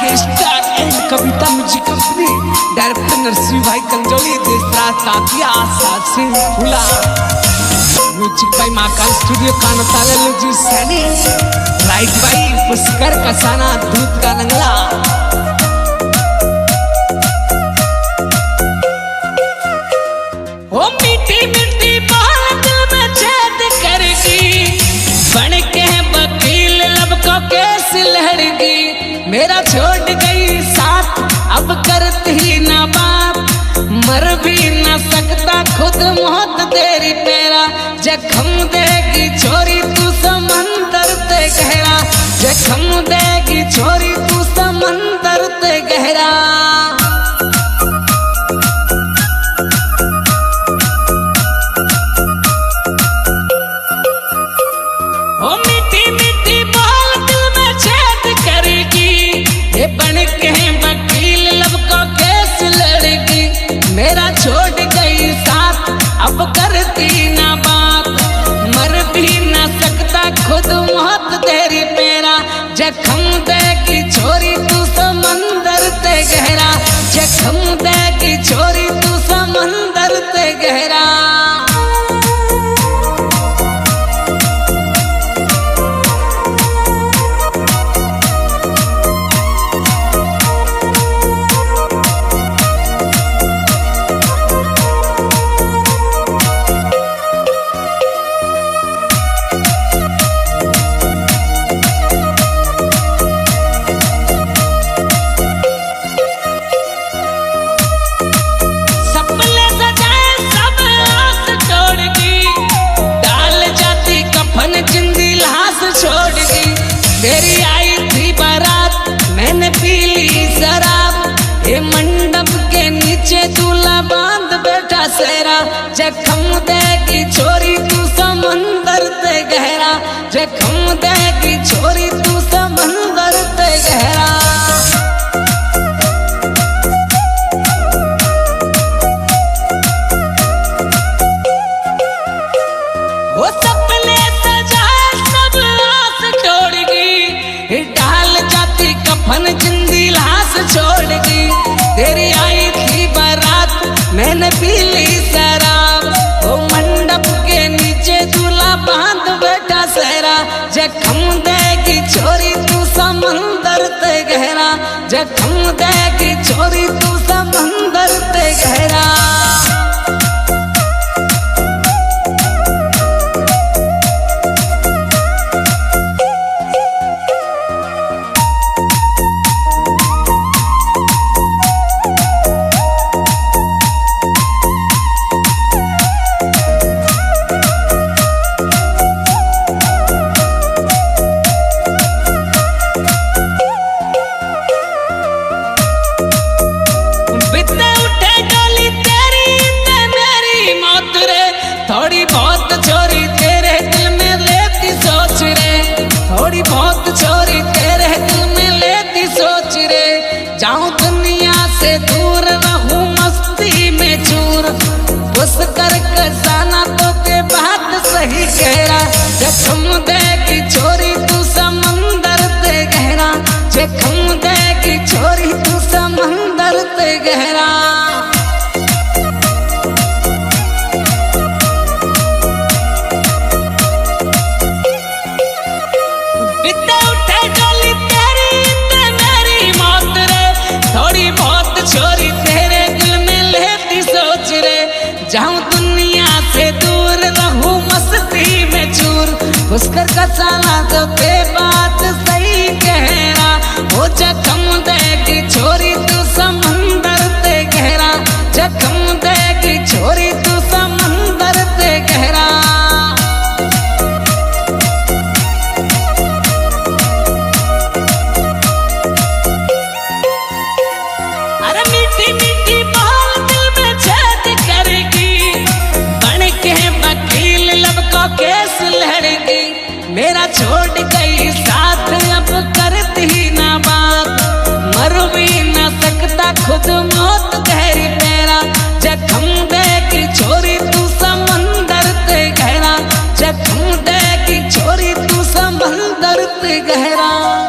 के star and Kavita music company director Narsingh भाई कंजौली देशराज तातिया साथ से फुला म्यूजिक भाई महाकाल स्टूडियो कानताले जी सैनी राइट भाई पुष्कर कसाना दूध का नंगला। ओ मीठी मीठी बात में छेद करगी बन के वकील लब को केस लड़गी मेरा छोड़ गई साथ अब करती ना बात मर भी ना सकता खुद मौत तेरी पेरा जख्म देगी छोरी तू समंदर ते गहरा जख्म देगी छोरी तू समंदर ते गहरा। ओ मीठी मीठी बात दिल में छेद करेगी ये बन के वकील लब को केस लड़गी मेरा छोड़ गई साथ अब करती ना बात मर भी ना सकता खुद मौत तेरी पेरा जख्म देगी छोरी तू समंदर ते गहरा जख्म देगी छोरी तू समंदर ते गहरा। तेरी आई थी बारात मैंने पी ली शराब ये मंडप के नीचे दूल्हा बांध बैठा सेरा जख्म देगी छोरी तू समंदर ते गहरा जख्म देगी छोरी तू समंदर ते गहरा। वो सपने सजाए सब आस तोड़गी डाल जाती कफन जिंदी लाश छोड़गी तेरी आई थी बारात मैंने पी ली शराब वो मंडप के नीचे दूल्हा बांध बैठा सेरा जख्म देगी छोरी तू समंदर ते गहरा जख्म देगी छोरी तू समंदर ते गहरा। थोड़ी बहुत छोरी तेरे दिल में लेती सोच रे थोड़ी बहुत छोरी तेरे दिल में लेती सोच रे जाऊं दुनिया से दूर रहूं मस्ती में चूर पुष्कर कसाना तो के बात सही कहरा जख्म देगी छोरी तू समंदर ते गहरा जख्म देगी छोरी तू समंदर ते गहरा। छोरी तेरे दिल में लेती सोच रे जाऊं दुनिया से दूर रहूं मस्ती में चूर पुष्कर कसाना तो ते बात सही कहरा वो जख्म देगी छोरी तू समंदर ते गहरा जख्म देगी छोरी तू समंदर ते गहरा। मीठी मीठी बात दिल में छेद करेगी बन के वकील लब को केस लड़गी मेरा छोड़ गई साथ अब करती ना बात मर भी ना सकता खुद मौत तेरी पेरा जख्म देगी छोरी तू समंदर ते गहरा जख्म देगी छोरी तू समंदर ते गहरा।